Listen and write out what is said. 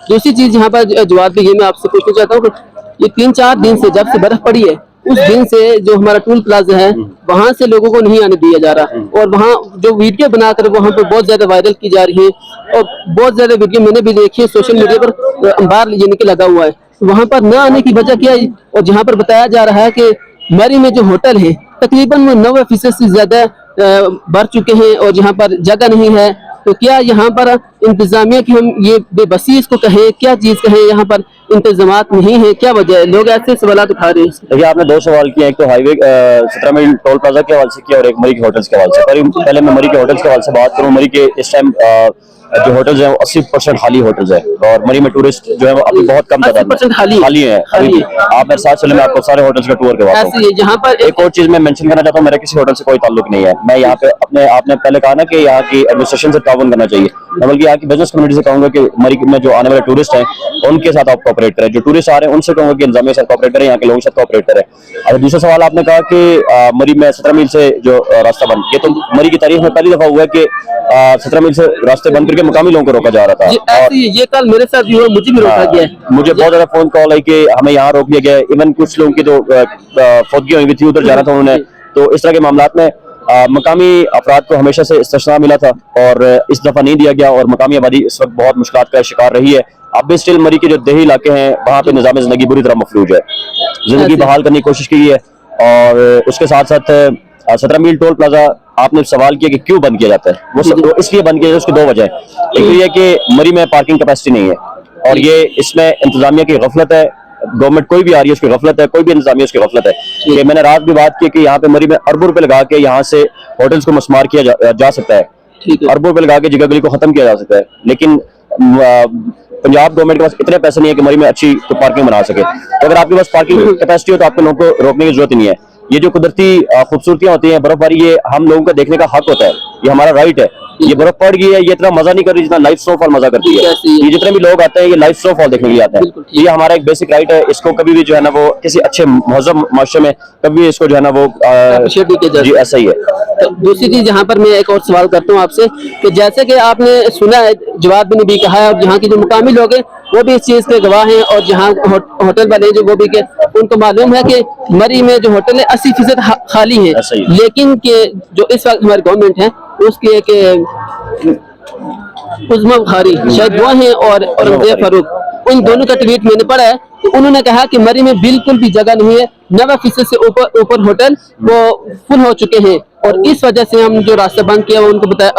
दूसरी चीज यहाँ पर जवाब भी ये मैं आपसे पूछना चाहता हूँ कि ये 3-4 दिन से जब से बर्फ पड़ी है उस दिन से जो हमारा टूल प्लाजा है वहाँ से लोगों को नहीं आने दिया जा रहा, और वहाँ जो वीडियो बनाकर वहाँ पर बहुत ज्यादा वायरल की जा रही है और बहुत ज्यादा वीडियो मैंने भी देखी है सोशल मीडिया पर, अंबार यानी कि लगा हुआ है। वहाँ पर न आने की वजह क्या है? और जहाँ पर बताया जा रहा है कि मरी में जो होटल है तकरीबन वो 90% से ज्यादा भर चुके हैं और यहाँ पर जगह नहीं है। तो क्या यहाँ पर इंतजामिया की हम ये बेबसी इसको कहें, क्या चीज कहें, यहाँ पर इंतजामात नहीं है, क्या वजह है? लोग ऐसे सवाल उठा रहे हैं। देखिए, आपने दो सवाल किए, एक तो हाईवे 17 मील टोल प्लाजा के हवाले से किया और एक मरी के होटल्स के हवाले से। पहले मैं मरी के होटल्स के हवाले से बात करूँ। मरी के इस टाइम जो होटल्स हैं वो 80% खाली होटल्स है और मरी में टूरिस्ट जो है वो अभी बहुत कम तादाद में खाली है। आप मेरे साथ चले, मैं आपको सारे होटल्स का टूर करवाता हूँ। जहाँ पर एक और चीज मैं मेंशन करना चाहता हूँ, मेरा किसी होटल से कोई ताल्लुक नहीं है। मैं यहाँ पे आपने पहले कहा ना कि यहाँ की एडमिनिस्ट्रेशन से ताउन करना चाहिए, मैं बल्कि यहाँ की बिजनेस कम्युनिटी से कहूंगा कि मरी में जो आने वाले टूरिस्ट हैं उनके साथ आप कोऑपरेट करें। जो टूरिस्ट आ रहे हैं उनसे कहूंगा कि इंतजामिया के साथ कोऑपरेट करें, यहाँ के लोगों के साथ कोऑपरेट करें। और दूसरा सवाल आपने कहा कि मरी में 17 मील से जो रास्ता बंद, ये तो मरी की तारीख में पहली दफा हुआ है कि 17 मील से रास्ते बंद करके मुकामी लोगों को रोका जा रहा था। ये कल मेरे साथ भी हुआ, मुझे भी रोका गया है। मुझे बहुत ज्यादा फोन कॉल आई कि हमें यहाँ रोक लिया गया। इवन कुछ लोगों की जो फौतगी हुई थी उधर जाना था उन्होंने, तो इस तरह के मामलात में मकामी अफराद को हमेशा से इस्तिस्ना मिला था और इस दफा नहीं दिया गया और मकामी आबादी इस वक्त बहुत मुश्किलात का शिकार रही है। अब भी स्टिल मरी के जो देही इलाके हैं वहाँ पे निज़ाम ज़िंदगी बुरी तरह मफलूज है। जिंदगी बहाल करने की कोशिश की है और उसके साथ साथ 17 मील टोल प्लाजा आपने सवाल किया कि क्यों बंद किया जाता है, वो इसलिए बंद किया जाता है, उसकी दो वजह है। एक तो ये कि मरी में पार्किंग कैपेसिटी नहीं है और ये इसमें इंतजामिया की गफलत है। गवर्नमेंट कोई भी आ रही है उसकी गफलत है, कोई भी इंतजामिया उसकी गफलत है। कि मैंने रात भी बात की कि यहाँ पे मरी में अरबों रुपए लगा के यहाँ से होटल्स को मस्मार किया जा सकता है, अरबों रुपए लगा के जगह गली को खत्म किया जा सकता है, लेकिन पंजाब गवर्नमेंट के पास इतने पैसे नहीं है कि मरी में अच्छी तो पार्किंग बना सके। तो अगर आपके पास पार्किंग कैपेसिटी हो तो आपको लोगों को रोकने की जरूरत नहीं है। ये जो कुदरती खूबसूरतियां होती हैं, बर्फबारी, ये हम लोगों का देखने का हक होता है, ये हमारा राइट है। ये बर्फ पड़ गई है, ये इतना मजा नहीं कर रही जितना लाइव स्नोफॉल मजा करती है। ये जितने भी लोग आते हैं ये लाइव स्नोफॉल देखने के लिए आते हैं। ये हमारा एक बेसिक राइट है, इसको कभी भी जो है ना वो किसी अच्छे मौसम माशरे में कभी इसको जो है ना वो जी ऐसा ही है। तो दूसरी चीज यहाँ पर मैं एक और सवाल करता हूँ आपसे कि जैसे कि आपने सुना है, जवाब भी नहीं कहा है और यहाँ के जो मुकामी लोग हैं वो भी इस चीज के गवाह हैं और जहाँ होटल वाले जो वो भी के उनको मालूम है कि मरी में जो होटल है 80% खाली है, लेकिन के जो इस वक्त हमारी गवर्नमेंट है उसकी एक उस्मा बुखारी शायद वो हैं और औरंगजेब फारूक, उन दोनों का ट्वीट मैंने पढ़ा है। तो उन्होंने कहा कि मरी में बिल्कुल भी जगह नहीं है, 90% से ऊपर होटल वो फुल हो चुके हैं और इस वजह से हम जो रास्ता बंद किया वो उनको बताया।